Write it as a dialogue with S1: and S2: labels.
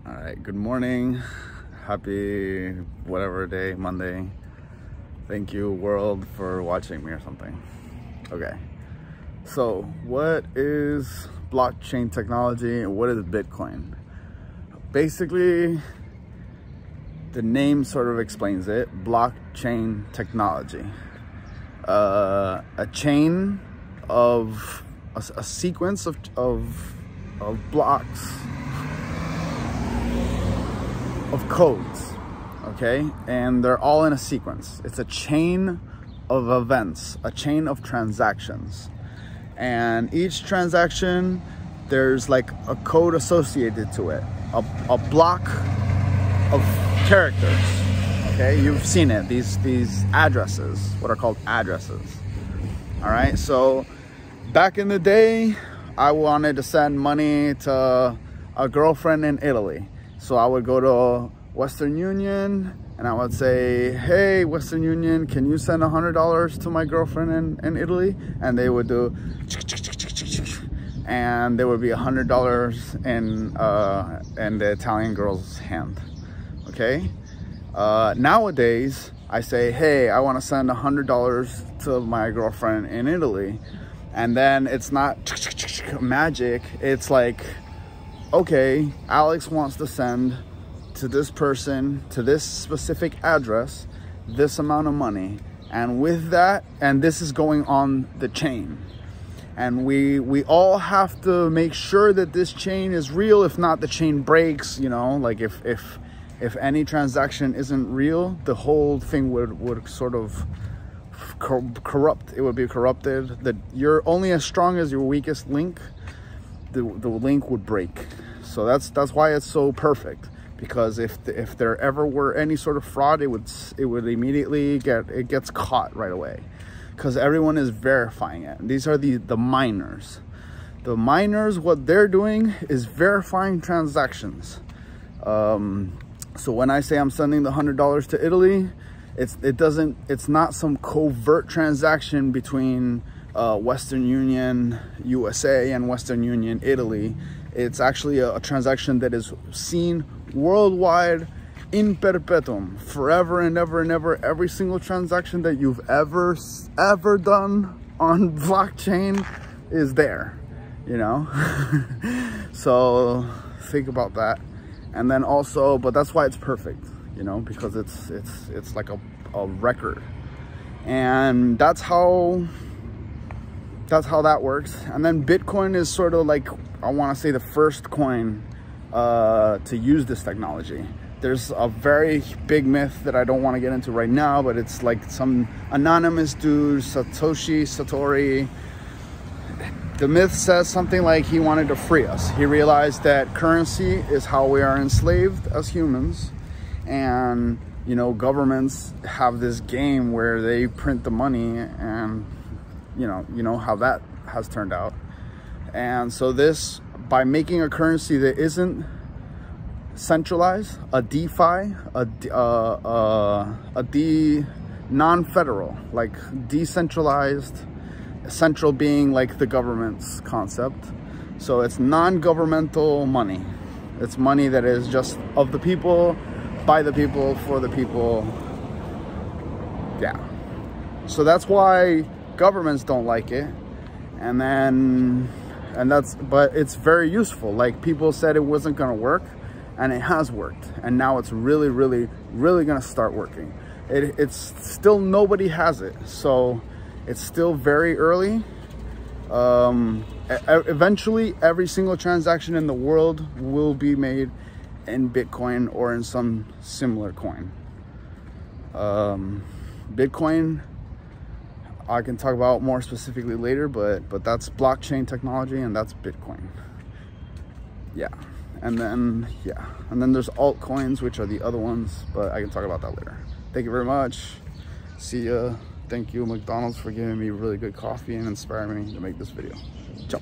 S1: All right, good morning. Happy whatever day, Monday. Thank you, world, for watching me or something. Okay, so what is blockchain technology and what is Bitcoin? Basically, the name sort of explains it. Blockchain technology. A chain of a sequence of blocks of codes, okay, and they're all in a sequence. It's a chain of events, a chain of transactions, and each transaction there's like a code associated to it, a block of characters. Okay, you've seen it, these addresses, what are called addresses. All right, so back in the day I wanted to send money to a girlfriend in Italy. So I would go to Western Union and I would say, hey, Western Union, can you send $100 to my girlfriend in Italy? And they would do, and there would be $100 in the Italian girl's hand, okay? Nowadays, I say, hey, I want to send $100 to my girlfriend in Italy. And then it's not magic, it's like, okay, Alex wants to send to this person, to this specific address, this amount of money. And with that, and this is going on the chain. And we all have to make sure that this chain is real. If not, the chain breaks, you know, like if any transaction isn't real, the whole thing would sort of corrupt. It would be corrupted. That you're only as strong as your weakest link. The link would break. So that's why it's so perfect, because if there ever were any sort of fraud, it would immediately gets caught right away, because everyone is verifying it. And these are the miners. The miners, what they're doing is verifying transactions. So when I say I'm sending the $100 to Italy, it's not some covert transaction between Western Union USA and Western Union Italy. It's actually a transaction that is seen worldwide in perpetuum, forever and ever and ever. Every single transaction that you've ever done on blockchain is there, you know. So think about that. And then also, but that's why it's perfect, you know, because it's like a record. And that's how that works. And then Bitcoin is sort of like, I want to say, the first coin to use this technology. There's a very big myth that I don't want to get into right now, but it's like some anonymous dude, Satori. The myth says something like he wanted to free us. He realized that currency is how we are enslaved as humans. And, you know, governments have this game where they print the money, and you know how that has turned out. And so this, by making a currency that isn't centralized, a DeFi, non-federal, like decentralized, central being like the government's concept. So it's non-governmental money. It's money that is just of the people, by the people, for the people. Yeah. So that's why governments don't like it. But it's very useful. Like, people said it wasn't gonna work, and it has worked. And now it's really, really, really gonna start working. It's still, nobody has it. So it's still very early. Eventually, every single transaction in the world will be made in Bitcoin or in some similar coin. Bitcoin, I can talk about more specifically later, but that's blockchain technology, and that's Bitcoin. Yeah. And then there's altcoins, which are the other ones, but I can talk about that later. Thank you very much. See ya. Thank you, McDonald's, for giving me really good coffee and inspiring me to make this video. Ciao.